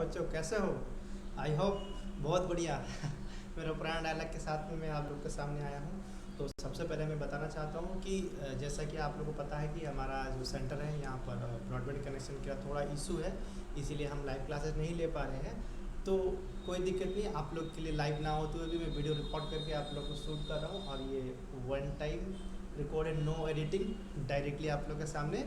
बच्चों कैसे हो? आई होप बहुत बढ़िया। मेरा पुराना डायलॉग के साथ में मैं आप लोग के सामने आया हूँ। तो सबसे पहले मैं बताना चाहता हूँ कि जैसा कि आप लोगों को पता है कि हमारा जो सेंटर है यहाँ पर ब्रॉडबैंड कनेक्शन का थोड़ा इशू है, इसीलिए हम लाइव क्लासेस नहीं ले पा रहे हैं। तो कोई दिक्कत नहीं, आप लोग के लिए लाइव ना होते हुए भी मैं वीडियो रिकॉर्ड करके आप लोग को शूट कर रहा हूँ, और ये one time recorded, no editing, directly आप लोग के सामने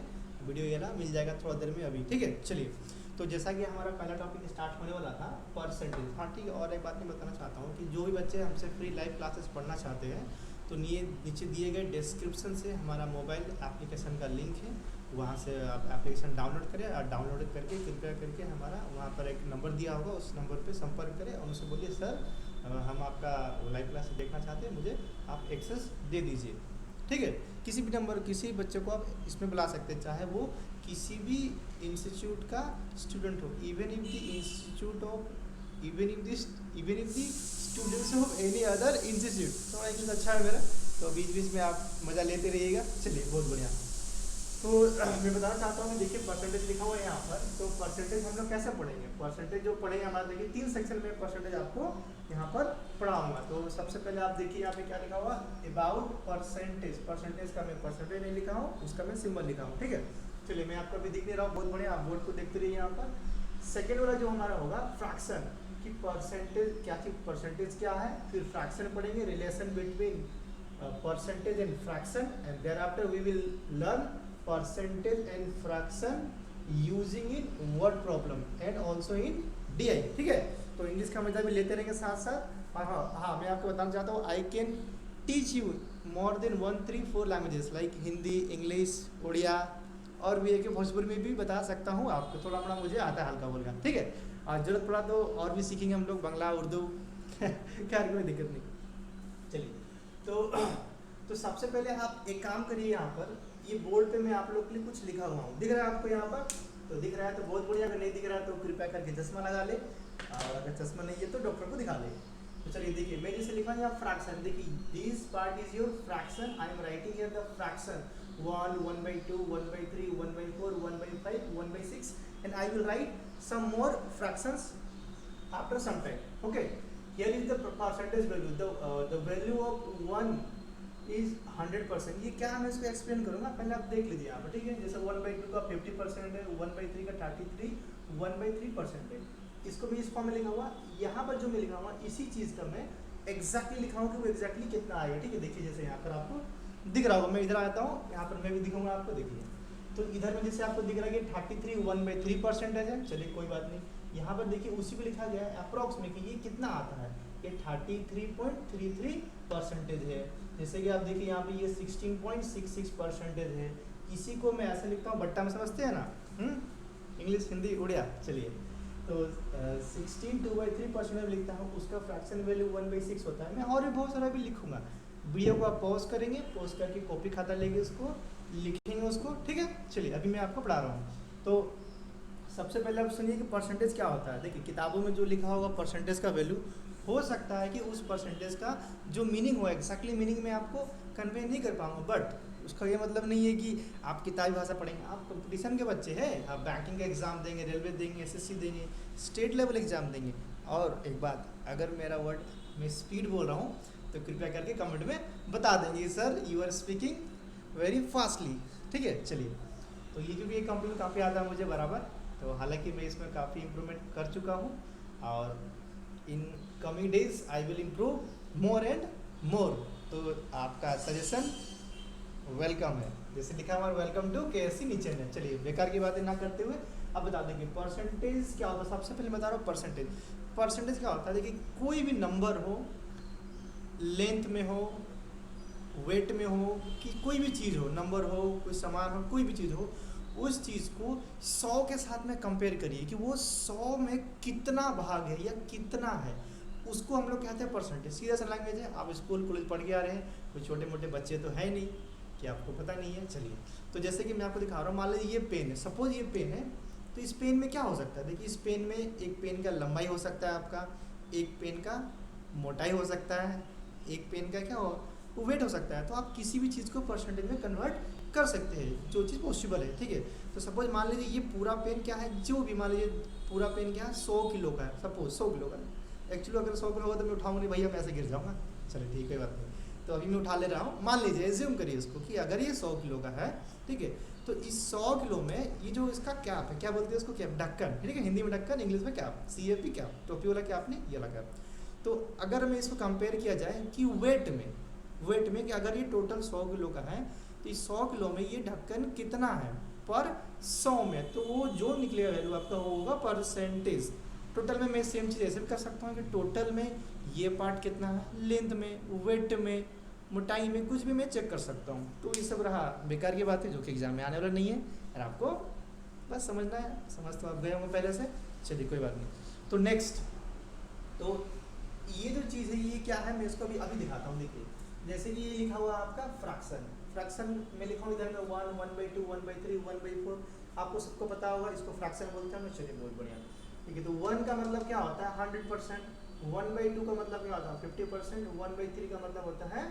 वीडियो ये ना मिल जाएगा थोड़ा देर में अभी। ठीक है, चलिए। तो जैसा कि हमारा पहला टॉपिक स्टार्ट होने वाला था परसेंटेज। हाँ ठीक है, और एक बात मैं बताना चाहता हूँ कि जो भी बच्चे हमसे फ्री लाइव क्लासेस पढ़ना चाहते हैं तो नीचे दिए गए डिस्क्रिप्शन से हमारा मोबाइल एप्लीकेशन का लिंक है, वहाँ से आप एप्लीकेशन डाउनलोड करें, और डाउनलोड करके कृपया करके हमारा वहाँ पर एक नंबर दिया होगा, उस नंबर पर संपर्क करें और उनसे बोलिए सर हम आपका लाइव क्लास देखना चाहते हैं, मुझे आप एक्सेस दे दीजिए। ठीक है, किसी भी नंबर, किसी बच्चे को आप इसमें बुला सकते हैं, चाहे वो किसी भी इंस्टीट्यूट का स्टूडेंट हो, even if the institute of even if the students of any other institute. थोड़ा इंग्लिश अच्छा है मेरा, तो बीच बीच में आप मज़ा लेते रहिएगा। चलिए, बहुत बढ़िया। तो मैं बताना चाहता हूँ, देखिए परसेंटेज लिखा हुआ है यहाँ पर। तो परसेंटेज हम लोग कैसे पढ़ेंगे? परसेंटेज जो पढ़ेंगे हमारा, देखिए 3 सेक्शन में परसेंटेज आपको यहाँ पर पढ़ाऊंगा। तो सबसे पहले आप देखिए यहाँ पे क्या लिखा हुआ, अबाउट परसेंटेज। परसेंटेज का मैं परसेंटेज नहीं लिखा हूँ, उसका मैं सिंबल लिखा हूँ। ठीक है, चलिए, मैं आपको अभी दिख नहीं रहा हूँ, बहुत बढ़िया, आप बोर्ड को देखते रहिए। यहाँ पर सेकेंड वाला जो हमारा होगा फ्रैक्शन, कि परसेंटेज क्या चीज, परसेंटेज क्या है, फिर फ्रैक्शन पढ़ेंगे, relation between percentage and fraction, and thereafter we will learn percentage and fraction using in word problem and also in DI। ठीक है, तो इंग्लिश का मजा भी लेते रहेंगे साथ साथ। और हाँ, मैं आपको बताना चाहता हूँ, I can teach you more than 1 3 4 languages like Hindi, English, Odia, और भी एक भोजपुरी में भी बता सकता हूँ आपको, थोड़ा मोड़ा मुझे आता है हल्का बोलना। ठीक है, और जरूरत पड़ा तो और भी सीखेंगे हम लोग, बांग्ला, उर्दू। खैर कोई दिक्कत नहीं। चलिए, तो सबसे पहले आप एक काम करिए, यहाँ पर ये बोर्ड पे मैं आप लोग के लिए कुछ लिखा हुआ हूँ, दिख रहा है आपको यहाँ पर? तो दिख रहा है तो बहुत बढ़िया, अगर नहीं दिख रहा है तो कृपया करके चश्मा लगा ले, और अगर चश्मा नहीं है तो डॉक्टर को दिखा ले। तो चलिए देखिए, मैं जैसे लिखा है यहाँ फ्रैक्शन, देखिए this part is your fraction, I am writing here the fraction 1, 1/2, 1/3, 1/4, 1/5, 1/6, and I will write some more fractions after some time. Okay, here is the percentage value, the value of 1 is 100%। ये क्या है मैं इसको explain करूँगा, पहले आप देख लीजिए यहाँ पर। ठीक है, जैसे 1/2 का 50% है, 1/3 का 33, 1/3% है, इसको भी इस फॉर्म में लिखा हुआ। यहाँ पर जो मैं लिखा हुआ इसी चीज़ का मैं एग्जैक्टली लिखा हूँ कि वो एग्जैक्टली कितना आएगा। ठीक है, देखिए जैसे यहाँ पर आपको दिख रहा होगा, मैं इधर आता हूँ, यहाँ पर मैं भी दिखाऊंगा आपको। देखिए, तो इधर में जैसे आपको दिख रहा है कि 33 1/3% है। चलिए कोई बात नहीं, यहाँ पर देखिए उसी पे लिखा गया है अप्रॉक्स में कि ये कितना आता है, ये 33.33% है। जैसे कि आप देखिए यहाँ पे ये 16.66% है। इसी को मैं ऐसे लिखता हूँ, बट्टा में समझते हैं ना, इंग्लिश, हिंदी, उड़िया। चलिए, तो 16 2/3% में लिखता हूँ, उसका फ्रैक्शन वैल्यू 1/6 होता है। मैं और भी बहुत सारा भी लिखूंगा, वीडियो को आप पॉज करेंगे, पॉज करके कॉपी खाता लेंगे, उसको लिखेंगे उसको। ठीक है, चलिए अभी मैं आपको पढ़ा रहा हूँ। तो सबसे पहले आप सुनिए कि परसेंटेज क्या होता है। देखिए किताबों में जो लिखा होगा परसेंटेज का वैल्यू, हो सकता है कि उस परसेंटेज का जो मीनिंग हो, एक्जैक्टली मीनिंग में आपको कन्वे नहीं कर पाऊँगा, बट उसका ये मतलब नहीं है कि आप किताबी भाषा पढ़ेंगे। आप कंपटीशन के बच्चे हैं, आप बैंकिंग का एग्ज़ाम देंगे, रेलवे देंगे, SSC देंगे, स्टेट लेवल एग्ज़ाम देंगे। और एक बात, अगर मेरा वर्ड में स्पीड बोल रहा हूँ तो कृपया करके कमेंट में बता देंगे sir you are speaking very fastly. ठीक है, चलिए, तो ये क्योंकि ये कम्प्लीमेंट काफ़ी आता है मुझे बराबर, तो हालांकि मैं इसमें काफ़ी इम्प्रूवमेंट कर चुका हूँ, और in coming days I will improve more and more. तो आपका सजेशन वेलकम है, जैसे लिखा हुआ वेलकम टू KSC नीचे में। चलिए बेकार की बातें ना करते हुए अब बता देंगे परसेंटेज क्या होता है। सबसे पहले बता रहा हूँ परसेंटेज क्या होता है। देखिए कोई भी नंबर हो, लेंथ में हो, वेट में हो, कि कोई भी चीज़ हो, नंबर हो, कोई सामान हो, कोई भी चीज़ हो, उस चीज़ को 100 के साथ में कंपेयर करिए कि वो 100 में कितना भाग है या कितना है, उसको हम लोग कहते हैं परसेंटेज। सीधा सा लैंग्वेज है, आप स्कूल कॉलेज पढ़ के आ रहे हैं, कोई छोटे मोटे बच्चे तो है नहीं कि आपको पता नहीं है। चलिए, तो जैसे कि मैं आपको दिखा रहा हूँ, मान लीजिए ये पेन है, सपोज ये पेन है, तो इस पेन में क्या हो सकता है। देखिए इस पेन में एक पेन का लंबाई हो सकता है आपका, एक पेन का मोटाई हो सकता है, एक पेन का क्या हो, वो वेट हो सकता है। तो आप किसी भी चीज़ को परसेंटेज में कन्वर्ट कर सकते हैं, जो चीज़ पॉसिबल है, ठीक है। तो सपोज मान लीजिए ये पूरा पेन क्या है, जो भी मान लीजिए पूरा पेन क्या है 100 किलो का है, सपोज 100 किलो का है। एक्चुअली अगर 100 किलो होगा तो मैं उठाऊंगा नहीं भैया, मैं ऐसे गिर जाऊँगा। चलिए ठीक है, बात नहीं। तो अभी मैं उठा ले रहा हूँ, मान लीजिए एज्यूम करिए इसको कि अगर ये 100 किलो का है, ठीक है, तो इस 100 किलो में ये जो इसका कैप है, क्या बोलते हैं इसको, कैप, ढक्कन, ठीक है, हिंदी में ढक्कन, इंग्लिश में कैप, CAP कैप, टोपी वाला कैप नहीं, ये वाला कैप। तो अगर मैं इसको कंपेयर किया जाए कि वेट में कि अगर ये टोटल 100 किलो का है तो इस 100 किलो में ये ढक्कन कितना है पर 100 में, तो वो जो निकलेगा वैल्यू आपका वो होगा परसेंटेज। टोटल में मैं सेम चीज़ ऐसे भी कर सकता हूँ कि टोटल में ये पार्ट कितना है, लेंथ में, वेट में, मोटाई में, कुछ भी मैं चेक कर सकता हूँ। तो ये सब रहा बेकार की बात है जो कि एग्जाम में आने वाला नहीं है, और आपको बस समझना है, समझ तो आप गए होंगे पहले से। चलिए कोई बात नहीं। तो नेक्स्ट, तो ये जो चीज़ है ये क्या है, मैं इसको अभी दिखाता हूँ। देखिए जैसे कि ये लिखा हुआ आपका फ्रैक्शन में लिखा हूँ इधर में 1, 1/2, 1/3, 1/4, आपको सबको पता होगा इसको फ्रैक्शन बोलते हैं। चलिए बहुत बढ़िया, ठीक है। तो 1 का मतलब क्या होता है 100%, 1/2 का मतलब क्या होता है 50%, 1/3 का मतलब होता है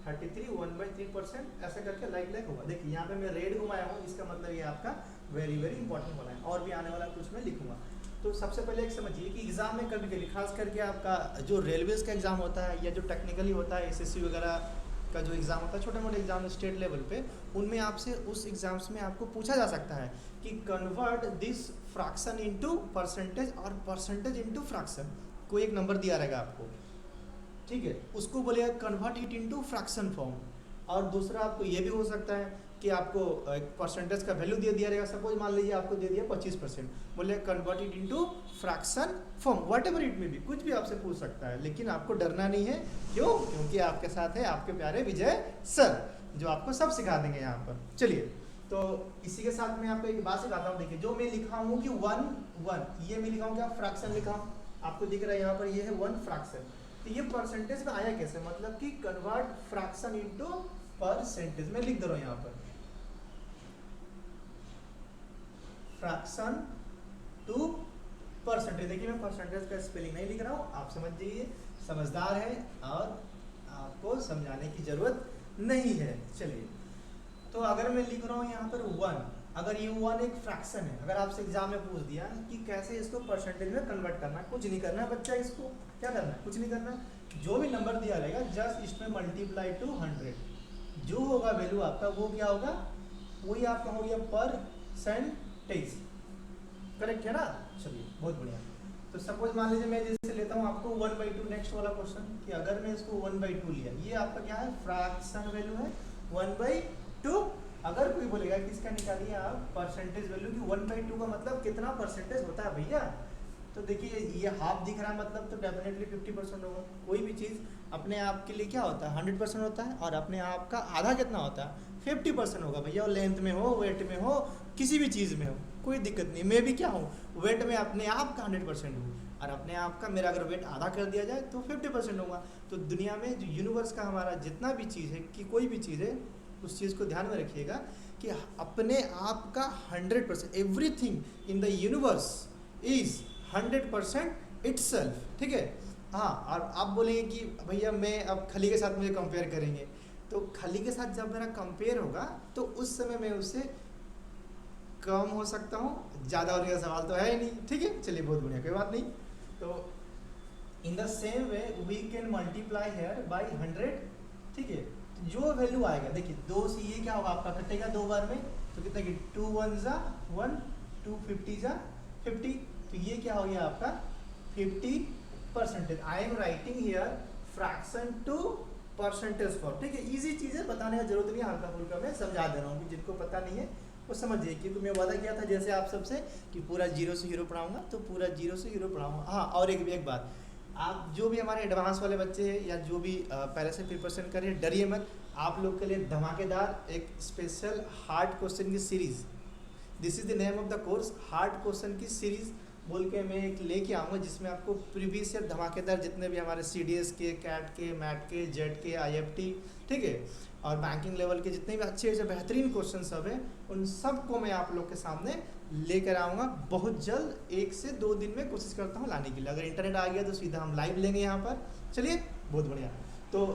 33, 1/3%, ऐसा करके लाइक होगा। देखिए यहाँ पे मैं रेड घुमाया हूँ, इसका मतलब ये आपका वेरी वेरी इंपॉर्टेंट वाला है, और भी आने वाला कुछ मैं लिखूंगा। तो सबसे पहले एक समझिए कि एग्जाम में कभी कभी खास करके आपका जो रेलवेज का एग्जाम होता है या जो टेक्निकली होता है SSC वगैरह का जो एग्ज़ाम होता है, छोटे मोटे एग्जाम स्टेट लेवल पे, उनमें आपसे उस एग्जाम्स में आपको पूछा जा सकता है कि convert this fraction into percentage और परसेंटेज इनटू फ्रैक्शन। कोई एक नंबर दिया रहेगा आपको, ठीक है, उसको बोलेगा convert it into fraction form. और दूसरा आपको ये भी हो सकता है कि आपको एक परसेंटेज का वैल्यू दे दिया रहेगा, सपोज मान लीजिए आपको दे दिया 25%, बोले convert it into fraction form, what ever it में भी कुछ भी आपसे पूछ सकता है, लेकिन आपको डरना नहीं है। क्यों? क्योंकि आपके साथ है आपके प्यारे विजय सर, जो आपको सब सिखा देंगे यहाँ पर। चलिए, तो इसी के साथ मैं आपको एक बात सिखाता हूँ। देखिए जो मैं लिखा हूँ कि 1 ये मैं लिखा हूँ क्या, फ्रैक्शन लिखा हूँ, आपको दिख रहा है यहाँ पर ये है 1 फ्रैक्शन। तो ये परसेंटेज में आया कैसे, मतलब कि कन्वर्ट फ्रैक्शन इनटू परसेंटेज में लिख दे रहा हूँ यहाँ पर, फ्रैक्शन टू परसेंटेज। देखिए मैं परसेंटेज का स्पेलिंग नहीं लिख रहा हूँ, आप समझ जाइए, समझदार है और आपको समझाने की जरूरत नहीं है। चलिए, तो अगर मैं लिख रहा हूँ यहाँ पर 1, अगर ये 1 एक फ्रैक्शन है, अगर आपसे एग्जाम में पूछ दिया कि कैसे इसको परसेंटेज में कन्वर्ट करना है, कुछ नहीं करना है बच्चा, इसको क्या करना है, कुछ नहीं करना है। जो भी नंबर दिया रहेगा जस्ट इसमें मल्टीप्लाई टू 100, जो होगा वैल्यू आपका वो क्या होगा, वही आपका हो गया परसेंटेज। करेक्ट है ना? चलिए बहुत बढ़िया। तो सपोज मान लीजिए मैं जैसे लेता हूँ आपको 1/2, नेक्स्ट वाला क्वेश्चन, कि अगर मैं इसको 1/2 लिया, ये आपका क्या है, फ्रैक्शन वैल्यू है 1/2। अगर कोई बोलेगा कि इसका निकालिए आप परसेंटेज वैल्यू की 1/2 का मतलब कितना परसेंटेज होता है भैया, तो देखिए ये हाफ दिख रहा है, मतलब तो डेफिनेटली 50% होगा। कोई भी चीज़ अपने आप के लिए क्या होता है 100% होता है, और अपने आप का आधा कितना होता है 50% होगा भैया। और लेंथ में हो, वेट में हो, किसी भी चीज़ में हो, कोई दिक्कत नहीं। मैं भी क्या हूँ, वेट में अपने आप का 100% हूँ, और अपने आप का मेरा अगर वेट आधा कर दिया जाए तो 50% होगा। तो दुनिया में जो यूनिवर्स का हमारा जितना भी चीज़ है, कि कोई भी चीज़ है, उस चीज़ को ध्यान में रखिएगा कि अपने आप का 100%, everything in the universe is 100% itself, ठीक है। हाँ, और आप बोलेंगे कि भैया मैं अब खली के साथ मुझे कंपेयर करेंगे, तो खली के साथ जब मेरा कंपेयर होगा तो उस समय मैं उससे कम हो सकता हूँ, ज़्यादा होने का सवाल तो है ही नहीं, ठीक है। चलिए बहुत बढ़िया, कोई बात नहीं। तो in the same way we can multiply here by 100, ठीक है। तो जो वैल्यू आएगा, देखिए 2 से ये क्या होगा आपका कटेगा 2 बार में, तो कितना कि 2 1 जा 1, 2 50 जा 50, तो ये क्या हो गया आपका 50%। I am writing here fraction to percentage form, ठीक है। इजी चीज़ें बताने का जरूरत नहीं है, हल्का फुल्का मैं समझा दे रहा हूँ कि जिनको पता नहीं है वो समझिए। क्योंकि मैं वादा किया था जैसे आप सबसे कि पूरा 0 से हीरो पढ़ाऊंगा, तो पूरा 0 से हीरो पढ़ाऊंगा। हाँ, और एक बात, आप जो भी हमारे एडवांस वाले बच्चे हैं या जो भी पहले से प्रिपरेशन कर रहे हैं, डरिए मत। आप लोग के लिए धमाकेदार एक स्पेशल हार्ड क्वेश्चन की series, this is the name of the course, hard question की सीरीज़ बोल के मैं एक लेके आऊँगा, जिसमें आपको प्रीवियस ईयर धमाकेदार जितने भी हमारे CDS के, कैट के, मैट के, जेट के, IFT, ठीक है, और बैंकिंग लेवल के जितने भी अच्छे अच्छे बेहतरीन क्वेश्चन सब हैं, उन सब को मैं आप लोग के सामने लेकर आऊँगा बहुत जल्द। 1 से 2 दिन में कोशिश करता हूँ लाने के लिए। अगर इंटरनेट आ गया तो सीधा हम लाइव लेंगे यहाँ पर। चलिए बहुत बढ़िया। तो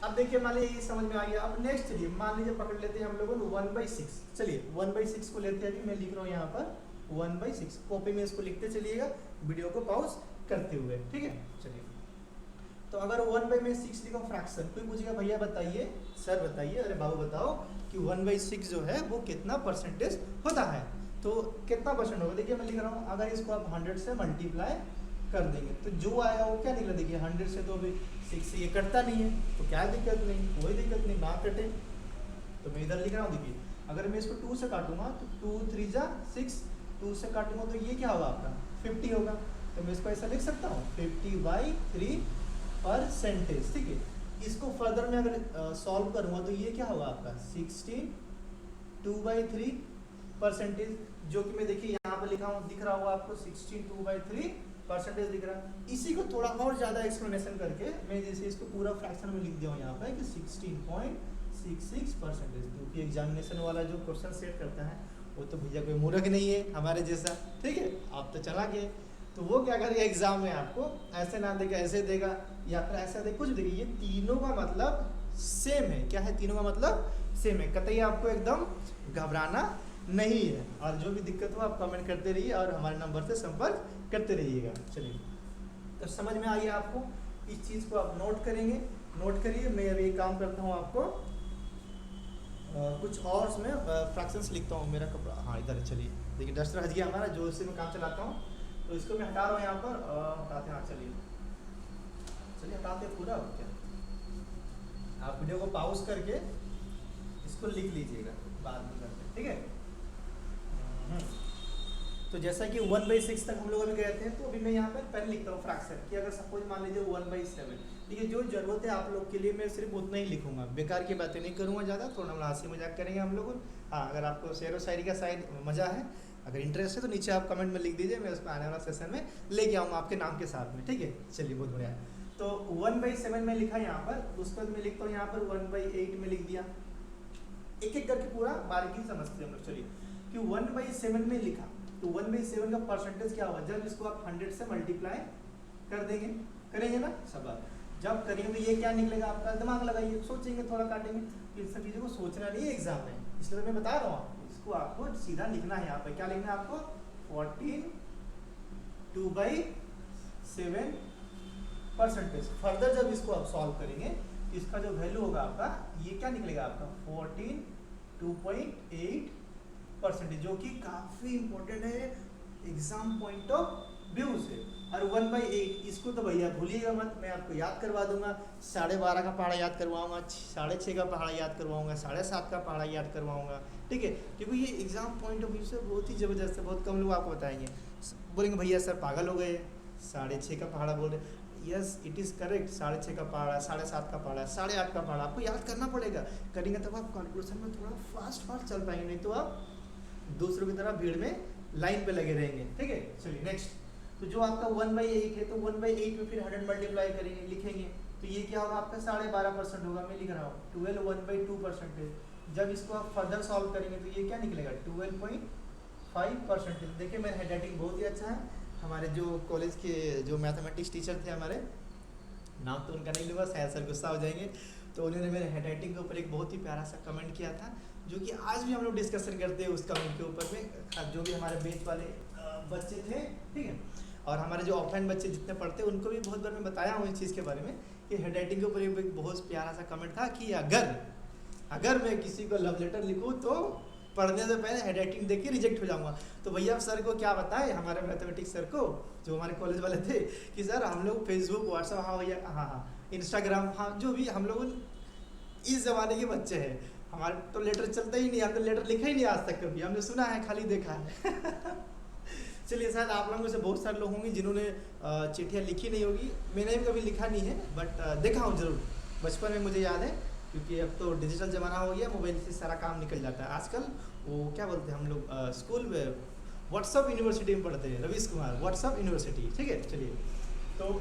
अब देखिए मान लीजिए ये समझ में आ गया। अब नेक्स्ट चलिए मान लीजिए पकड़ लेते हैं हम लोगों ने 1/6। चलिए 1/6 को लेते हैं, अभी मैं लिख रहा हूँ यहाँ पर 1/6। कॉपी में इसको लिखते चलिएगा वीडियो को पॉज करते हुए, ठीक है। चलिए तो अगर 1/6 लिखो फ्रैक्शन, कोई पूछेगा भैया बताइए, सर बताइए, अरे बाबू बताओ कि 1/6 जो है वो कितना परसेंटेज होता है, तो कितना परसेंट होगा। देखिए मैं लिख रहा हूँ, अगर इसको आप 100 से मल्टीप्लाई कर देंगे तो जो आएगा वो क्या निकला। देखिए 100 से तो अभी 6 से ये कटता नहीं है, तो क्या दिक्कत नहीं, कोई दिक्कत नहीं, ना कटे। तो मैं इधर लिख रहा हूँ, देखिए अगर मैं इसको 2 से काटूंगा तो 2 3 जा 6, 2 से काटूंगा तो ये क्या होगा आपका 50 होगा। तो मैं इसको ऐसा लिख सकता हूँ 50/3 परसेंटेज, ठीक है। इसको फर्दर में अगर सॉल्व करूँगा तो ये क्या होगा आपका 16/2/3 परसेंटेज, जो कि मैं देखिए यहाँ पर लिखा हूँ, दिख रहा होगा आपको 16/2/3 परसेंटेज दिख रहा है। इसी को थोड़ा और ज़्यादा एक्सप्लेनेशन करके मैं जैसे इसको पूरा फ्रैक्शन में लिख दिया हूँ यहाँ पर कि 16.66 परसेंटेज, क्योंकि एग्जामिनेशन वाला जो क्वेश्चन सेट करता है वो तो भैया कोई मूर्ख नहीं है हमारे जैसा, ठीक है। आप तो चला गए, तो वो क्या करेगा एग्जाम में आपको ऐसे ना देगा, ऐसे देगा या फिर ऐसा देगा, कुछ देगा। ये तीनों का मतलब सेम है। क्या है, तीनों का मतलब सेम है। कतई आपको एकदम घबराना नहीं है, और जो भी दिक्कत हो आप कमेंट करते रहिए और हमारे नंबर से संपर्क करते रहिएगा। चलिए तो समझ में आइए आपको, इस चीज़ को आप नोट करेंगे, नोट करिए। मैं अभी एक काम करता हूँ, आपको कुछ और उसमें फ्रैक्शंस लिखता हूँ। मेरा कपड़ा हाँ इधर है, चलिए देखिए डस्टर हट गया हमारा, जो इससे मैं काम चलाता हूँ, तो इसको मैं हटा रहा हूँ यहाँ पर, हटाते हैं। हाँ चलिए चलिए हटाते हैं पूरा। क्या आप वीडियो को पॉज करके इसको लिख लीजिएगा, बाद में करते हैं, ठीक है। तो जैसा कि 1/6 तक हम लोग अभी गए थे, तो अभी मैं यहाँ पर पहले लिखता हूँ फ्रैक्शन कि अगर सपोज मान लीजिए 1/7, ठीक है। जो जरूरत है आप लोग के लिए मैं सिर्फ उतना ही लिखूंगा, बेकार की बातें नहीं करूँगा ज़्यादा, थोड़ा हम हंसी मजाक करेंगे हम लोग। हाँ अगर आपको शेर व शायरी का साइड मज़ा है, अगर इंटरेस्ट है तो नीचे आप कमेंट में लिख दीजिए, मैं उसको आने वाला सेशन में लेके आऊँगा आपके नाम के साथ में, ठीक है। चलिए बहुत बढ़िया। तो 1/7 में लिखा यहाँ पर, उसके बाद मैं लिखता हूँ यहाँ पर 1/8 में लिख दिया। एक एक करके पूरा बारीकी समझते हैं हम लोग। चलिए कि 1/7 में लिखा, तो 1/7 का परसेंटेज क्या होगा जब इसको आप 100 से मल्टीप्लाई कर देंगे, करेंगे ना सब बात। जब करेंगे तो ये क्या निकलेगा आपका, दिमाग लगाइए, सोचेंगे, थोड़ा काटेंगे। इन सब चीज़ों को सोचना नहीं है एग्जाम में, इसलिए मैं बता रहा हूँ आपको। इसको आपको सीधा लिखना है यहाँ पे, क्या लिखना है आपको 14 2/7 परसेंटेज। फर्दर जब इसको आप सॉल्व करेंगे तो इसका जो वैल्यू होगा आपका, ये क्या निकलेगा आपका 14.2.8 परसेंटेज, जो कि काफ़ी इंपॉर्टेंट है एग्जाम पॉइंट ऑफ व्यू से। और 1/8 इसको तो भैया भूलिएगा मत, मैं आपको याद करवा दूंगा। 12.5 का पहाड़ा याद करवाऊंगा, 6.5 का पहाड़ा याद करवाऊंगा, 7.5 का पहाड़ा याद करवाऊंगा, ठीक है। क्योंकि ये एग्जाम पॉइंट ऑफ व्यू से बहुत ही ज़बरदस्त है। बहुत कम लोग आपको बताएंगे, बोलेंगे भैया सर पागल हो गए, 6.5 का पहाड़ा बोल रहे। यस इट इज़ करेक्ट, 6.5 का पहाड़ा, 7.5 का पहाड़ा, 8.5 का पहाड़ा आपको याद करना पड़ेगा। करेंगे तब आप कैलकुलेशन में थोड़ा फास्ट चल पाएंगे, नहीं तो आप दूसरों की तरह भीड़ में लाइन पे लगे रहेंगे, ठीक है। चलिए नेक्स्ट, तो जो आपका 1/8 है, तो 1/8 में फिर 100 मल्टीप्लाई करेंगे, लिखेंगे, तो ये क्या होगा आपका 12.5% होगा। मैं लिख रहा हूँ 12 1/2 परसेंटेज। जब इसको आप फर्दर सॉल्व करेंगे तो ये क्या निकलेगा 12.5 परसेंटेज। देखिए मेरा हैंड राइटिंग बहुत ही अच्छा है। हमारे जो कॉलेज के जो मैथमेटिक्स टीचर थे हमारे, नाम तो उनका नहीं लूँगा, शायद सर गुस्सा हो जाएंगे, तो उन्होंने मेरे हैंड राइटिंग के ऊपर एक बहुत ही प्यारा सा कमेंट किया था, जो कि आज भी हम लोग डिस्कशन करते हैं उस कमेंट के ऊपर में। जो भी हमारे बेच वाले बच्चे थे, ठीक है, और हमारे जो ऑफलाइन बच्चे जितने पढ़ते हैं उनको भी बहुत बार मैं बताया हूँ इस चीज़ के बारे में कि हैंड राइटिंग के ऊपर एक बहुत प्यारा सा कमेंट था कि अगर मैं किसी को लव लेटर लिखूँ तो पढ़ने से पहले हैंड राइटिंग देख के रिजेक्ट हो जाऊँगा। तो भैया सर को क्या बताएं, हमारे मैथमेटिक्स सर को जो हमारे कॉलेज वाले थे, कि सर हम लोग फेसबुक व्हाट्सअप हाँ भैया हाँ इंस्टाग्राम हाँ जो भी हम लोग इस ज़माने के बच्चे हैं, हमारे तो लेटर चलता ही नहीं, हम तो लेटर लिखा ही नहीं आज तक कभी, हमने सुना है खाली देखा है। चलिए शायद आप लोगों में से बहुत सारे लोग होंगे जिन्होंने चिट्ठियाँ लिखी नहीं होगी, मैंने भी कभी लिखा नहीं है, बट देखा हूँ ज़रूर। बचपन में मुझे याद है, क्योंकि अब तो डिजिटल ज़माना हो गया, मोबाइल से सारा काम निकल जाता है। आजकल वो क्या बोलते हैं हम लोग स्कूल में व्हाट्सअप यूनिवर्सिटी में पढ़ते हैं, रवीश कुमार व्हाट्सअप यूनिवर्सिटी, ठीक है। चलिए तो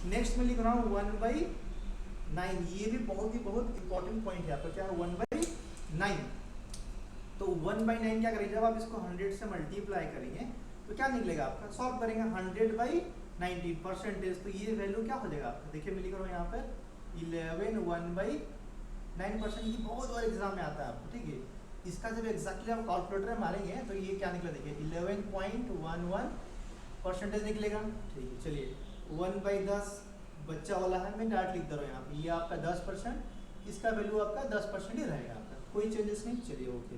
नेक्स्ट में लिख रहा हूँ 1/9। ये भी बहुत इंपॉर्टेंट पॉइंट है आपका, क्या है 1/9। तो 1/9 क्या करेंगे, जब आप इसको 100 से मल्टीप्लाई करेंगे तो क्या निकलेगा आपका, सॉल्व करेंगे 100/19 परसेंटेज, तो ये वैल्यू क्या हो जाएगा आपका। देखिए मैं लिख रहा हूँ यहाँ पर 11 1/9% की बहुत बार एग्जाम में आता है आपको, ठीक है। इसका जब एग्जैक्टली आप कैलकुलेटर में मारेंगे तो ये क्या निकला देखिए 11.11 परसेंटेज निकलेगा, ठीक है। चलिए 1/10 बच्चा वाला है, मैं डायरेक्ट लिख दे रहा हूँ यहाँ पे, ये आपका 10%, इसका वैल्यू आपका 10% ही रहेगा आपका, कोई चेंजेस नहीं। चलिए ओके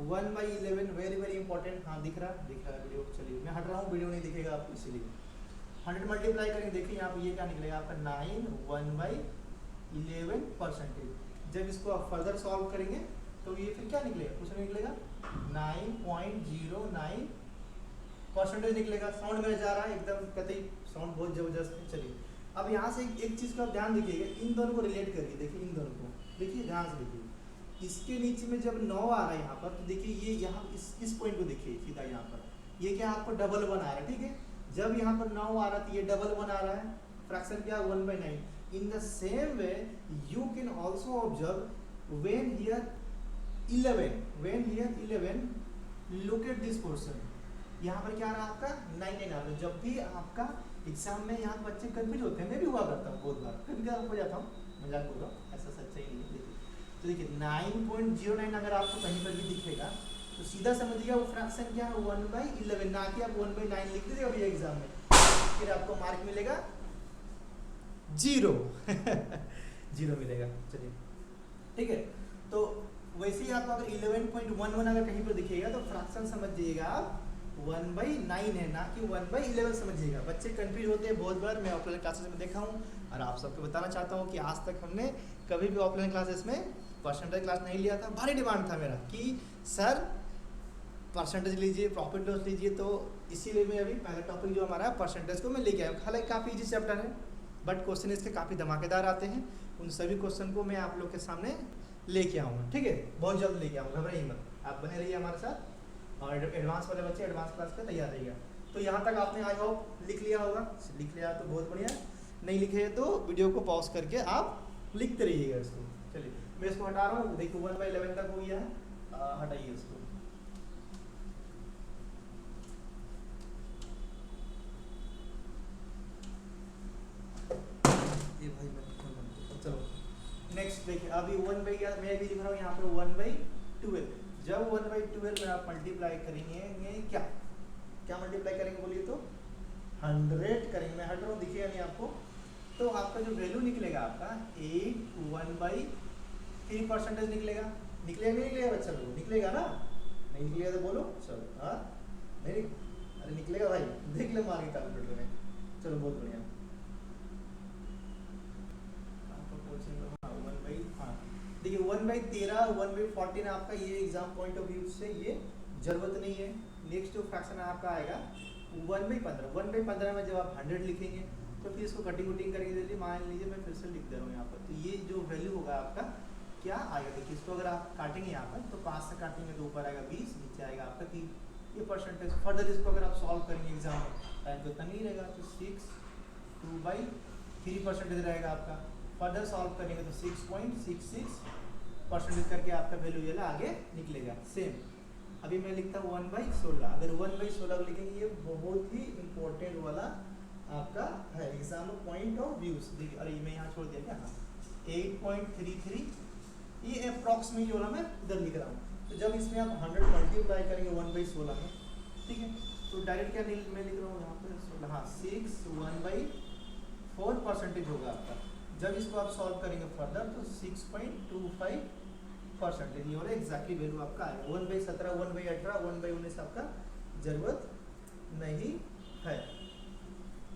1/11 वेरी वेरी इंपॉर्टेंट, हाँ दिख रहा है वीडियो। चलिए मैं हट रहा हूँ, वीडियो नहीं दिखेगा आपको इसीलिए। 100 मल्टीप्लाई करेंगे, देखिए यहाँ पे ये क्या निकलेगा आपका 9 1/11 परसेंटेज। जब इसको आप फर्दर सॉल्व करेंगे तो ये फिर क्या निकलेगा, कुछ नहीं निकलेगा 9.09 परसेंटेज निकलेगा। साउंड में जा रहा है एकदम कतई, साउंड बहुत जबरदस्त है। चलिए अब यहाँ से एक चीज़ को आप ध्यान देखिएगा, इन दोनों को रिलेट करिए, देखिए इन दोनों को देखिए ध्यान से देखिए। इसके नीचे में जब 9 आ रहा है यहाँ पर, तो देखिए ये यहाँ इस पॉइंट को देखिए सीधा यहाँ पर, ये क्या आपको डबल 1 आ रहा है, ठीक है। जब यहाँ पर 9 आ रहा है तो ये डबल 1 आ रहा है, फ्रैक्शन क्या 1/9। इन the same way you can also observe when here 11 look at this portion, यहाँ पर क्या आ रहा है आपका 9 आ रहा है। जब भी आपका एग्जाम में यहाँ बच्चे कन्फ्यूज होते हैं, मैं भी हुआ करता हूँ बहुत बार, कभी हो जाता हूँ, मजाक बोल रहा हूँ, ऐसा सच्चाई नहीं है। देखिए तो देखिए 9.09 अगर आपको कहीं पर भी दिखेगा तो सीधा समझिएगा वो फ्रैक्शन क्या है 1/11, ना कि आप 1/9 लिख दीजिएगा भैया एग्जाम में, फिर आपको मार्क मिलेगा 0 0 मिलेगा। चलिए ठीक है, तो वैसे ही आपको अगर 11.11 अगर कहीं पर दिखेगा तो फ्रैक्शन समझिएगा आप 1/9 है, ना कि 1/11 समझिएगा। बच्चे कंफ्यूज होते हैं बहुत बार, मैं ऑफलाइन क्लासेस में देखा हूँ और आप सबको बताना चाहता हूँ कि आज तक हमने कभी भी ऑफलाइन क्लासेस में परसेंटेज क्लास नहीं लिया था। भारी डिमांड था मेरा कि सर परसेंटेज लीजिए, प्रॉफिट लॉस लीजिए, तो इसीलिए मैं अभी पहला टॉपिक जो हमारा परसेंटेज को मैं लेके आया हूँ। हालांकि काफ़ी इजी चैप्टर है बट क्वेश्चन इसके काफ़ी धमाकेदार आते हैं, उन सभी क्वेश्चन को मैं आप लोग के सामने लेके आऊँगा, ठीक है, बहुत जल्द लेके आऊँगा, घबराइए मत, आप बने रहिए हमारे साथ। और एडवांस वाले बच्चे एडवांस क्लास का तैयार रहिएगा। तो यहाँ तक आपने आई होप लिख लिया होगा, लिख लिया तो बहुत बढ़िया, नहीं लिखे तो वीडियो को पॉज करके आप लिखते रहिएगा इसको। चलिए मैं इसको हटा रहा हूँ, देखो 1/11 तक हो गया है, हटाइए इसको। ये भाई मैं चलो नेक्स्ट देखिए, अभी 1 बाई मैं भी लिख रहा हूँ यहाँ पर 1/12। जब 1/12 में आप मल्टीप्लाई करेंगे, क्या क्या मल्टीप्लाई करेंगे बोलिए तो 100 करेंगे। मैं हट रहा हूँ, दिखेगा नहीं आपको, तो आपका जो वैल्यू निकलेगा आपका 1/3 परसेंटेज निकलेगा। निकलेगा नहीं निकलेगा बच्चा लोग, निकलेगा ना, नहीं निकलेगा तो बोलो चलो, हाँ नहीं, अरे निकलेगा भाई, देख ले मार के कैलकुलेटर में। चलो बहुत बढ़िया, देखिए 1/13 1/14 आपका ये एग्जाम पॉइंट ऑफ व्यू से ये जरूरत नहीं है। नेक्स्ट जो फ्रैक्शन आपका आएगा 1/15। 1/15 में जब आप 100 लिखेंगे तो फिर इसको कटिंग वटिंग करके दे लीजिए, मान लीजिए मैं फिर से लिख दे रहा हूँ यहाँ पर, तो ये जो वैल्यू होगा आपका क्या आएगा, देखिए इसको अगर आप काटेंगे यहाँ पर तो 5 से काटेंगे तो ऊपर आएगा 20, नीचे आएगा आपका 3, ये परसेंटेज। फर्दर इसको अगर आप सॉल्व करेंगे एग्जाम में टाइम तो इतना नहीं रहेगा, तो 6 2/3 परसेंटेज रहेगा आपका। फर्दर सॉल्व करेंगे तो 6.66 परसेंटेज करके आपका वैल्यू ये आगे निकलेगा। सेम अभी मैं लिखता हूँ 1/16। अगर 1/16 लिखेंगे, ये बहुत ही इंपॉर्टेंट वाला आपका है एग्जाम पॉइंट ऑफ व्यू। देखिए अरे मैं यहाँ छोड़ दिया क्या, हाँ 8.33, ये अप्रॉक्सीमेट वाला मैं इधर लिख रहा हूँ। तो जब इसमें आप 100 मल्टीप्लाई करेंगे 1/16 में, ठीक है, तो डायरेक्ट क्या मैं लिख रहा हूँ यहाँ पर 16, हाँ 6 1/4 परसेंटेज होगा आपका। जब इसको आप सॉल्व करेंगे फर्दर तो 6.25 परसेंटेज, ये वाला एग्जैक्टली वैल्यू आपका आएगा। 1/17 1/18 1/19 आपका जरूरत नहीं है।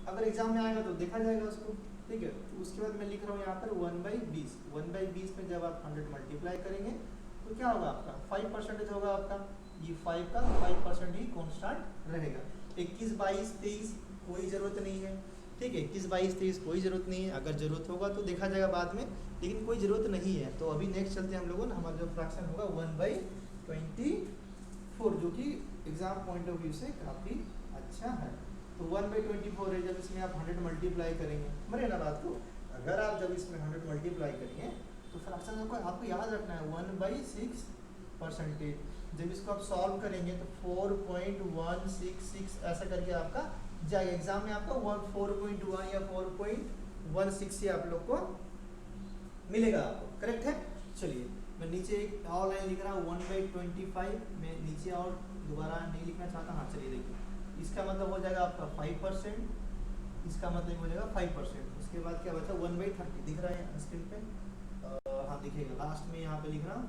अगर एग्जाम में आएगा तो देखा जाएगा उसको, ठीक है। तो उसके बाद मैं लिख रहा हूँ यहाँ पर 1/20। 1/20 में जब आप 100 मल्टीप्लाई करेंगे तो क्या होगा आपका 5 परसेंटेज होगा आपका, ये 5 का 5% ही कॉन्स्टेंट रहेगा। 21 22 23 कोई ज़रूरत नहीं है, ठीक है, 21 22 23 कोई ज़रूरत नहीं है। अगर ज़रूरत होगा तो देखा जाएगा बाद में, लेकिन कोई ज़रूरत नहीं है। तो अभी नेक्स्ट चलते हैं हम लोगों ने, हमारा जो फ्रैक्शन होगा 1/24, जो कि एग्जाम पॉइंट ऑफ व्यू से काफ़ी अच्छा है। तो 1/24 है, जब इसमें आप 100 मल्टीप्लाई करेंगे, समझिए ना बात को, अगर आप जब इसमें 100 मल्टीप्लाई करेंगे तो फ्रैक्शन को आपको याद रखना है 1/6 परसेंटेज। जब इसको आप सॉल्व करेंगे तो 4.166 ऐसा करके आपका जाएगा। एग्जाम में आपका 4.1 या 4.16 से आप लोग को मिलेगा आपको, करेक्ट है। चलिए मैं नीचे एक और लाइन लिख रहा हूँ 1/25, मैं नीचे और दोबारा नहीं लिखना चाहता। हाँ चलिए देखिए, इसका मतलब हो जाएगा आपका 5%, इसका मतलब हो जाएगा 5%। उसके बाद क्या बचा 1/30, दिख रहा है स्क्रीन पे? हाँ दिखेगा, लास्ट में यहाँ पे लिख रहा हूँ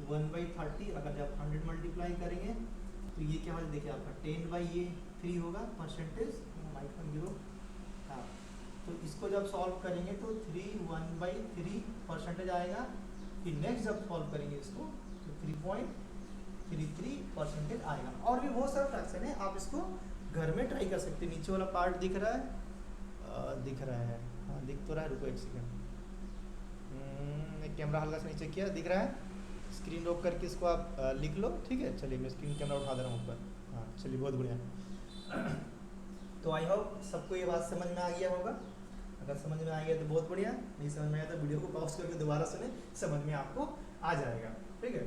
1/30। अगर जब 100 मल्टीप्लाई करेंगे तो ये क्या होगा, देखिए आपका 10/3 होगा परसेंटेज, माइक में गिरो। हाँ तो इसको जब सॉल्व करेंगे तो 1/3 परसेंटेज आएगा। फिर नेक्स्ट जब सॉल्व करेंगे इसको तो 3.33 परसेंटेज आएगा। और भी बहुत सारा फ्रैक्शन है, आप इसको घर में ट्राई कर सकते हैं। नीचे वाला पार्ट दिख रहा है, दिख रहा है, हाँ दिख तो रहा है, रुको एक सेकेंड, कैमरा हल्का से नीचे किया, दिख रहा है। स्क्रीन लॉक करके इसको आप लिख लो, ठीक है। चलिए मैं स्क्रीन कैमरा उठा दे रहा हूँ ऊपर। हाँ चलिए बहुत बढ़िया। तो आई होप सबको ये बात समझ में आ गया होगा। अगर समझ में आ गया तो बहुत बढ़िया, नहीं समझ में आया तो वीडियो को पॉज करके दोबारा सुने, समझ में आपको आ जाएगा, ठीक है।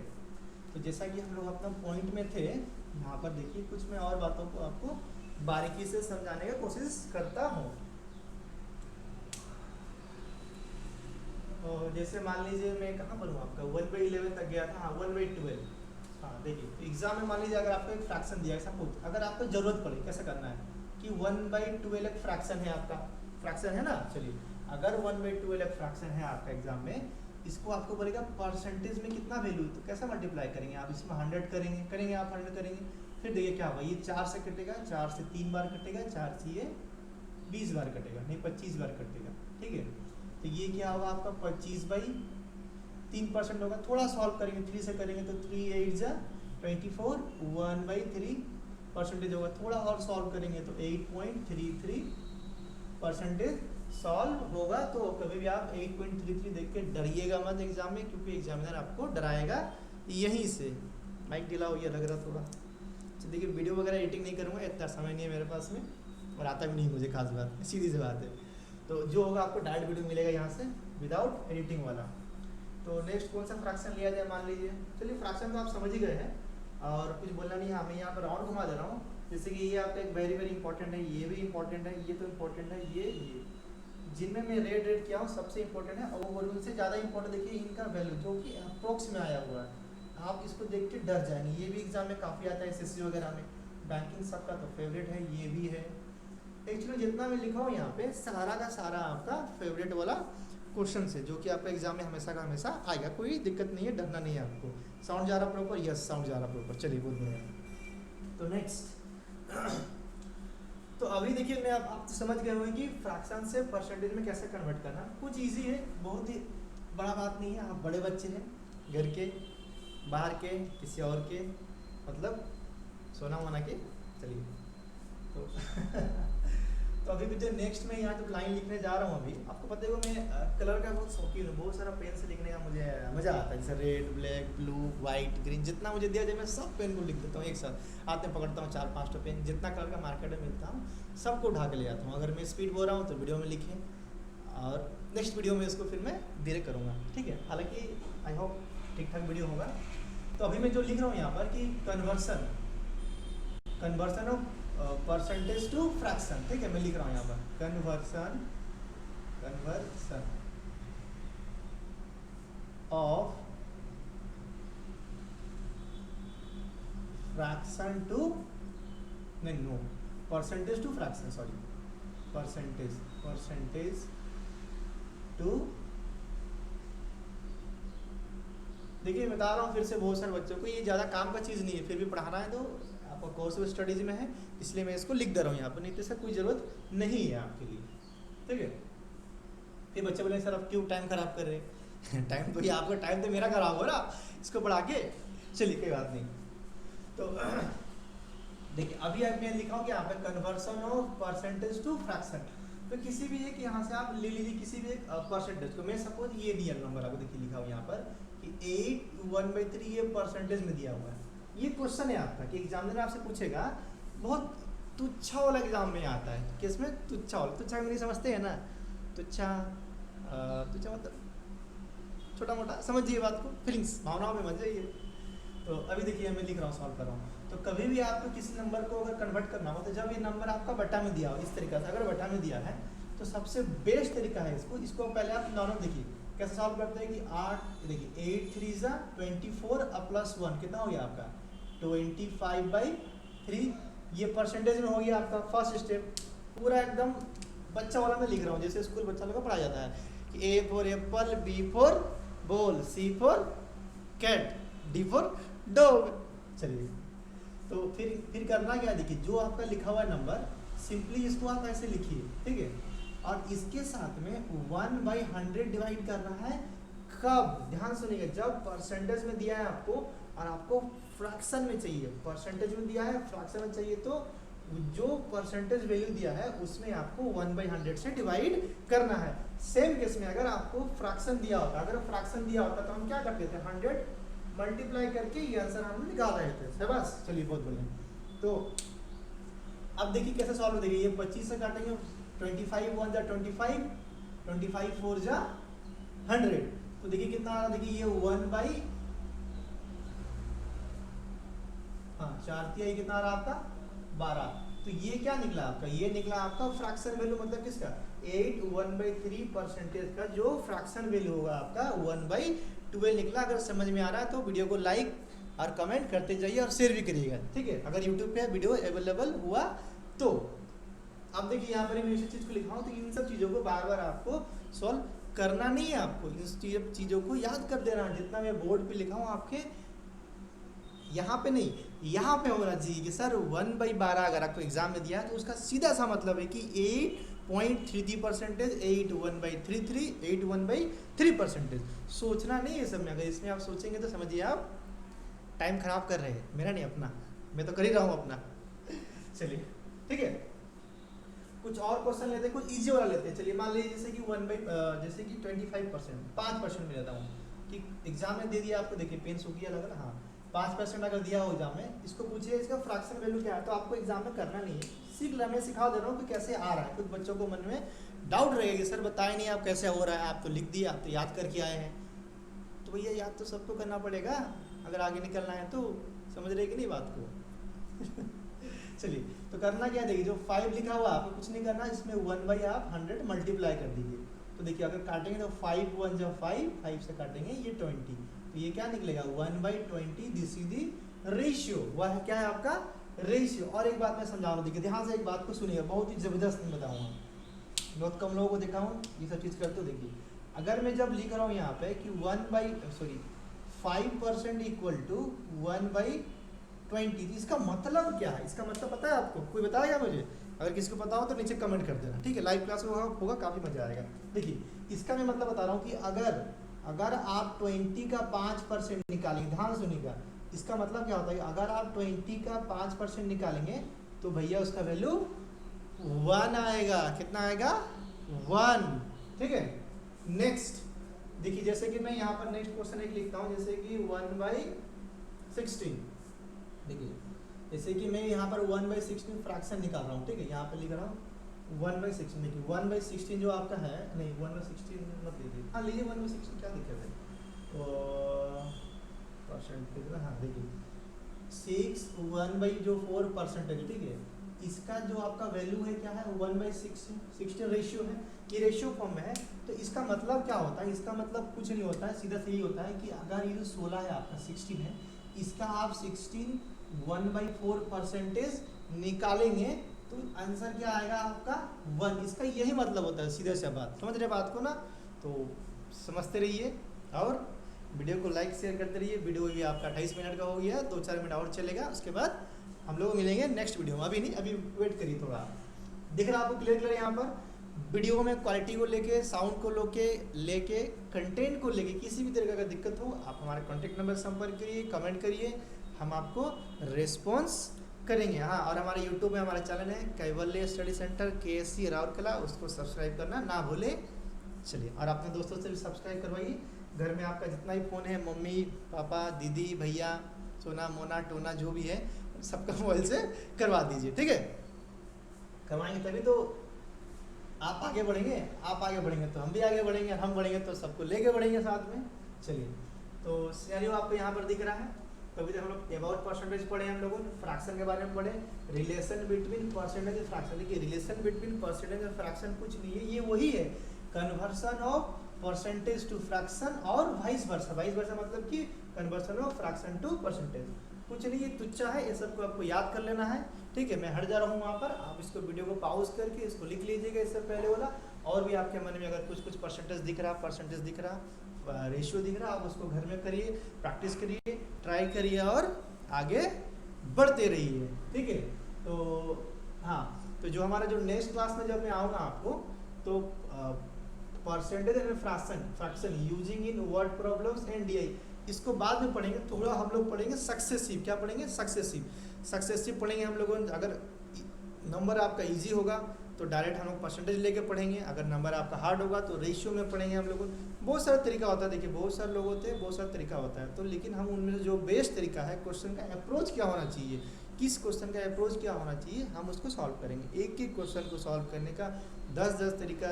तो जैसा कि हम लोग अपना पॉइंट में थे, यहाँ पर देखिए कुछ मैं और बातों को आपको बारीकी से समझाने की कोशिश करता हूँ। और जैसे मान लीजिए मैं कहाँ पर हूँ, आपका 1/11 तक गया था। हाँ 1/12। हाँ देखिए तो एग्जाम में मान लीजिए अगर आपको एक फ्रैक्शन दिया है, सपोज अगर आपको जरूरत पड़े, कैसे करना है कि 1/12 एक फ्रैक्शन है आपका, फ्रैक्शन है ना। चलिए अगर 1/12 एक फ्रैक्शन है आपका एग्जाम में, इसको आपको बोलेगा परसेंटेज में कितना वैल्यू, तो कैसे मल्टीप्लाई करेंगे आप, इसमें 100 करेंगे आप 100 करेंगे। फिर देखिए क्या होगा, ये 4 से कटेगा, 4 से 3 बार कटेगा, 4 से ये 20 बार कटेगा, नहीं 25 बार कटेगा, ठीक है। तो ये क्या होगा आपका 25/3% होगा। थोड़ा सॉल्व करेंगे 3 से करेंगे तो 3 8 जा 24, 1/3 परसेंटेज होगा। थोड़ा और सॉल्व करेंगे तो 8.33 परसेंटेज सॉल्व होगा। तो कभी भी आप 8.33 देख के डरिएगा मत एग्जाम में, क्योंकि एग्जामिनर आपको डराएगा यहीं से। माइक ढीला हो गया लग रहा थोड़ा। तो देखिए वीडियो वगैरह एडिटिंग नहीं करूँगा, इतना समय नहीं है मेरे पास में, और आता भी नहीं मुझे, खास बात सीधी सी बात है। तो जो होगा आपको डायरेक्ट वीडियो मिलेगा यहाँ से विदाउट एडिटिंग वाला। तो नेक्स्ट कौन सा फ्रैक्शन लिया जाए, मान लीजिए। चलिए फ्रैक्शन तो आप समझ ही गए हैं और कुछ बोलना नहीं है। मैं यहाँ पर राउंड घुमा दे रहा हूँ, जैसे कि ये आपका एक वेरी वेरी इंपॉर्टेंट है, ये भी इंपॉर्टेंट है, ये तो इंपॉर्टेंट है, ये जिनमें मैं रेड किया हूँ सबसे इंपॉर्टेंट है। और उनसे ज़्यादा इंपॉर्टेंट देखिए इनका वैल्यू जो कि अप्रोक्स में आया हुआ है, आप इसको देख के डर जाएंगे। ये भी एग्जाम में काफ़ी आता है, SSC वगैरह में। बैंकिंग सबका तो फेवरेट है, ये भी है। एक्चुअली जितना मैं लिखा हूँ यहाँ पे सारा का सारा आपका फेवरेट वाला क्वेश्चन है, जो कि आपका एग्जाम में हमेशा का हमेशा आएगा। कोई दिक्कत नहीं है, डरना नहीं है आपको। साउंड जा रहा प्रॉपर? यस साउंड जा रहा प्रॉपर। चलिए बहुत बढ़िया। तो नेक्स्ट तो अभी देखिए मैं आप तो समझ गए होंगे कि फ्रैक्शन से परसेंटेज में कैसे कन्वर्ट करना। कुछ इजी है, बहुत ही बड़ा बात नहीं है। आप बड़े बच्चे हैं, घर के बाहर के किसी और के, मतलब सोना वोना के। चलिए तो तो अभी भी जो नेक्स्ट में यहाँ जो लाइन लिखने जा रहा हूँ, अभी आपको पता है मैं कलर का बहुत शौकीन हूँ। बहुत सारा पेन से लिखने का मुझे मज़ा आता है, जैसे red, black, blue, white, green, जितना मुझे दिया जाए मैं सब पेन को लिख देता हूँ एक साथ। हाथ में पकड़ता हूँ 4-5 पेन, जितना कलर का मार्केट में मिलता हूँ सबको उठा के ले आता हूँ। अगर मैं स्पीड बोल रहा हूँ तो वीडियो में लिखें, और नेक्स्ट वीडियो में इसको फिर मैं धीरे करूँगा, ठीक है। हालाँकि आई होप ठीक ठाक वीडियो होगा। तो अभी मैं जो लिख रहा हूँ यहाँ पर कि conversion of percentage to fraction, ठीक है। मैं लिख रहा हूँ यहाँ पर कन्वर्सन ऑफ फ्रैक्शन टू, नहीं no, percentage to fraction, sorry, percentage to. देखिए बता रहा हूँ फिर से बहुत सारे बच्चों को, ये ज़्यादा काम का चीज़ नहीं है, फिर भी पढ़ाना है तो आपका कोर्स ऑफ स्टडीज़ में है, इसलिए मैं इसको लिख दे रहा हूँ यहाँ पर, नहीं तो इसका कोई ज़रूरत नहीं है आपके लिए, ठीक है। फिर बच्चे बोले सर अब क्यों टाइम ख़राब कर रहे हैं टाइम तो ये आपका, टाइम तो मेरा ख़राब हो रहा इसको पढ़ा के। चलिए कोई बात नहीं। तो देखिए अभी अब मैं लिखा हूँ कि यहाँ पे conversion of percentage to fraction. तो किसी भी एक यहाँ से आप ले लीजिए किसी भी एक परसेंटेज को। मैं सपोज ये रियल नंबर आपको देखिए लिखा हुआ यहाँ पर कि 8/1/3 ये परसेंटेज में दिया हुआ है। ये क्वेश्चन है आपका कि एग्जामिनर आपसे पूछेगा, बहुत तुच्छा वाला एग्जाम में आता है। किसमें? तुच्छा वाला। तुच्छा नहीं समझते हैं ना, तुच्छा मतलब छोटा मोटा, समझिए बात को, फीलिंग्स, भावनाओं में मत जाइए। तो अभी देखिए मैं लिख रहा हूँ, सॉल्व कर रहा हूँ। तो कभी भी आपको किसी नंबर को अगर कन्वर्ट करना हो, तो जब ये नंबर आपका बटा में दिया हो, इस तरीके से अगर बटा में दिया है तो सबसे बेस्ट तरीका है इसको पहले आप नॉर्मल देखिए, कैसे सॉल्व करते हैं कि 8 देखिए 8 3 जा 24 प्लस 1 कितना हो गया आपका 25/3। ये परसेंटेज में हो गया आपका फर्स्ट स्टेप। पूरा एकदम बच्चा वाला मैं लिख रहा हूँ जैसे स्कूल बच्चा लोग को पढ़ाया जाता है कि A for apple, B for ball, C for cat, D for dog. चलिए तो फिर करना क्या, देखिए जो आपका लिखा हुआ नंबर सिंपली इसको आप ऐसे लिखिए, ठीक है। और इसके साथ में 1/100 डिवाइड करना है। कब, ध्यान सुनिएगा, जब परसेंटेज में दिया है आपको और आपको फ्रैक्शन में चाहिए। परसेंटेज में दिया है, फ्रैक्शन में चाहिए, तो जो परसेंटेज वैल्यू दिया है उसमें आपको 1/100 से डिवाइड करना है। सेम केस में अगर आपको फ्रैक्शन दिया होता, अगर फ्रैक्शन दिया होता तो हम क्या करते थे, 100 मल्टीप्लाई करके ये आंसर हम निकाल रहे थे। बस चलिए बहुत बढ़िया। तो अब देखिए कैसे सॉल्व हो, देखिए ये 25 से काटेंगे, 25 1 जा 25, 25 4 जा 100, तो देखिए कितना आ रहा, देखिए ये 1 4 तिहाई कितना आ रहा आपका 12। तो ये क्या निकला आपका, ये निकला आपका फ्रैक्शन वैल्यू, मतलब किसका 8 1/3 परसेंटेज का जो फ्रैक्शन वैल्यू होगा आपका 1/12 निकला। अगर समझ में आ रहा है तो वीडियो को लाइक और कमेंट करते जाइए और शेयर भी करिएगा, ठीक है। अगर यूट्यूब पे वीडियो अवेलेबल हुआ तो अब देखिए यहाँ पर मैं इस चीज़ को लिखा हूँ, तो इन सब चीज़ों को बार बार आपको सॉल्व करना नहीं है, आपको इन चीज़ों को याद कर देना है। जितना मैं बोर्ड पे लिखा हूँ आपके यहाँ पे नहीं, यहाँ पे होना चाहिए कि सर 1/12 अगर आपको एग्जाम में दिया है तो उसका सीधा सा मतलब है कि 8.33 परसेंटेज, 8 1/33, 8 1/3 परसेंटेज। सोचना नहीं है सब में, अगर इसमें आप सोचेंगे तो समझिए आप टाइम खराब कर रहे हैं, मेरा नहीं अपना, मैं तो कर ही रहा हूँ अपना। चलिए ठीक है, कुछ और क्वेश्चन लेते हैं, कुछ इजी वाला लेते हैं। चलिए मान लीजिए जैसे कि 25%, 5% में लेता हूँ कि एग्जाम में दे दिया आपको, देखिए पेन सूखी अलग है, हाँ 5% अगर दिया हो एग्जाम में, इसको पूछिए इसका फ्रैक्शन वैल्यू क्या है, तो आपको एग्जाम में करना नहीं है, सीख रहा, मैं सिखा दे रहा हूँ कि कैसे आ रहा है। कुछ बच्चों को मन में डाउट रहेगा कि सर बताए नहीं आप कैसे हो रहा है, आप तो लिख दिए, आप तो याद करके आए हैं, तो भैया याद तो सबको करना पड़ेगा अगर आगे निकलना है तो, समझ रहे कि नहीं बात को। चलिए तो करना क्या, देखिए जो 5 लिखा हुआ आपको कुछ नहीं करना, इसमें 1/100 मल्टीप्लाई कर दीजिए। तो देखिए अगर काटेंगे तो 5 1 जा 5, 5 से काटेंगे ये 20, तो ये क्या निकलेगा 1/20, दिस इज दी रेशियो। वह क्या है आपका रेशियो। और एक बात मैं समझा रहा हूँ, देखिए ध्यान से एक बात को सुनिए, बहुत ही जबरदस्त मैं बताऊँगा, बहुत कम लोगों को देखा हूँ ये सब चीज़ करते हो। देखिए अगर मैं जब लिख रहा हूँ यहाँ पे कि 5% इक्वल टू 1/20, इसका मतलब क्या है, इसका मतलब पता है आपको, कोई बताएगा मुझे? अगर किसी को पता हो तो नीचे कमेंट कर देना, ठीक है। लाइव क्लास में होगा काफ़ी मजा आएगा। देखिए इसका मैं मतलब बता रहा हूँ कि अगर आप 20 का 5% निकालेंगे, ध्यान सुनिएगा, इसका मतलब क्या होता है, अगर आप 20 का 5% निकालेंगे तो भैया उसका वैल्यू 1 आएगा। कितना आएगा 1, ठीक है। नेक्स्ट देखिए जैसे कि मैं यहाँ पर नेक्स्ट क्वेश्चन एक लिखता हूँ, जैसे कि 1/16, देखिए जैसे कि मैं यहाँ पर 1/16 फ्रैक्शन निकाल रहा हूँ, ठीक है। यहाँ पर लिख रहा हूँ 1/16, देखिए 1/16 जो आपका है, नहीं 1/16 मत लीजिए, हाँ लीजिए 1/16, क्या दिक्कत है, परसेंटेज ना, हाँ देखिए 1/4 है, ठीक है। इसका जो आपका वैल्यू है क्या है 1/16 रेशियो है, ये रेशियो फॉर्म में है। तो इसका मतलब क्या होता है, इसका मतलब कुछ नहीं होता है, सीधा सही होता है कि अगर ये जो 16 है आपका 16 है, इसका आप 16 1/4% निकालेंगे तो आंसर क्या आएगा आपका 1। इसका यही मतलब होता है, सीधा सा बात, समझ रहे बात को ना। तो समझते रहिए और वीडियो को लाइक शेयर करते रहिए। वीडियो भी आपका 28 मिनट का हो गया, 2-4 मिनट और चलेगा, उसके बाद हम लोग मिलेंगे नेक्स्ट वीडियो में। अभी नहीं, अभी वेट करिए थोड़ा। दिख रहा है आपको क्लियर यहाँ पर वीडियो में क्वालिटी को लेके, साउंड को लेके कंटेंट को लेके किसी भी तरह का दिक्कत हो, आप हमारे कॉन्टैक्ट नंबर संपर्क करिए, कमेंट करिए, हम आपको रिस्पॉन्स करेंगे। हाँ, और हमारे यूट्यूब में हमारा चैनल है कैवल्य स्टडी सेंटर KSC राउरकेला, उसको सब्सक्राइब करना ना भूले। चलिए, और अपने दोस्तों से भी सब्सक्राइब करवाइए। घर में आपका जितना भी फ़ोन है, मम्मी पापा दीदी भैया सोना मोना टोना जो भी है, सबका मोबाइल से करवा दीजिए, ठीक है। करवाएंगे तभी तो आप आगे बढ़ेंगे, आप आगे बढ़ेंगे तो हम भी आगे बढ़ेंगे, हम बढ़ेंगे तो सबको लेके बढ़ेंगे साथ में। चलिए, तो सिनेरियो आपको यहाँ पर दिख रहा है। तो अभी तक हम लोग अबाउट परसेंटेज पढ़े, हम लोगों ने फ्रैक्शन के बारे में पढ़े, रिलेशन बिटवीन परसेंटेज और फ्रैक्शन। देखिए रिलेशन बिटवीन परसेंटेज और फ्रैक्शन कुछ नहीं है, ये वही है conversion of percentage to fraction और वाइस वर्सा मतलब कि conversion of fraction to percentage. कुछ नहीं, ये तुच्छा है, ये सबको आपको याद कर लेना है। ठीक है, मैं हट जा रहा हूँ वहाँ पर, आप इसको वीडियो को पॉज करके इसको लिख लीजिएगा इससे पहले वाला। और भी आपके मन में अगर कुछ परसेंटेज दिख रहा, रेशियो दिख रहा, आप उसको घर में करिए, प्रैक्टिस करिए, ट्राई करिए और आगे बढ़ते रहिए। ठीक है, तो हाँ, तो जो हमारा जो नेक्स्ट क्लास में जब मैं आऊँगा आपको, तो percentage and fraction using in word problems and DI, इसको बाद में पढ़ेंगे। थोड़ा हम लोग पढ़ेंगे सक्सेसिव। क्या पढ़ेंगे? सक्सेसिव पढ़ेंगे हम लोगों। अगर नंबर आपका इजी होगा तो डायरेक्ट हम लोग परसेंटेज लेके पढ़ेंगे, अगर नंबर आपका हार्ड होगा तो रेशियो में पढ़ेंगे हम लोग। बहुत सारा तरीका होता है, देखिए बहुत सारे लोग होते हैं, बहुत सारा तरीका होता है, तो लेकिन हम उनमें से जो बेस्ट तरीका है, क्वेश्चन का अप्रोच क्या होना चाहिए, किस क्वेश्चन का अप्रोच क्या होना चाहिए, हम उसको सॉल्व करेंगे। एक एक क्वेश्चन को सॉल्व करने का 10 तरीका,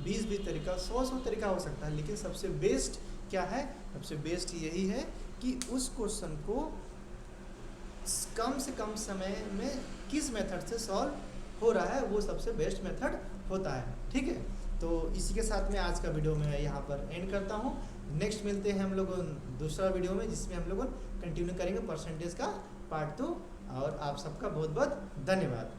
20 तरीका, 100 तरीका हो सकता है, लेकिन सबसे बेस्ट क्या है? सबसे बेस्ट यही है कि उस क्वेश्चन को कम से कम समय में किस मेथड से सॉल्व हो रहा है, वो सबसे बेस्ट मेथड होता है। ठीक है, तो इसी के साथ में आज का वीडियो मैं यहाँ पर एंड करता हूँ। नेक्स्ट मिलते हैं हम लोग दूसरा वीडियो में, जिसमें हम लोग कंटिन्यू करेंगे परसेंटेज का पार्ट 2। और आप सबका बहुत बहुत धन्यवाद।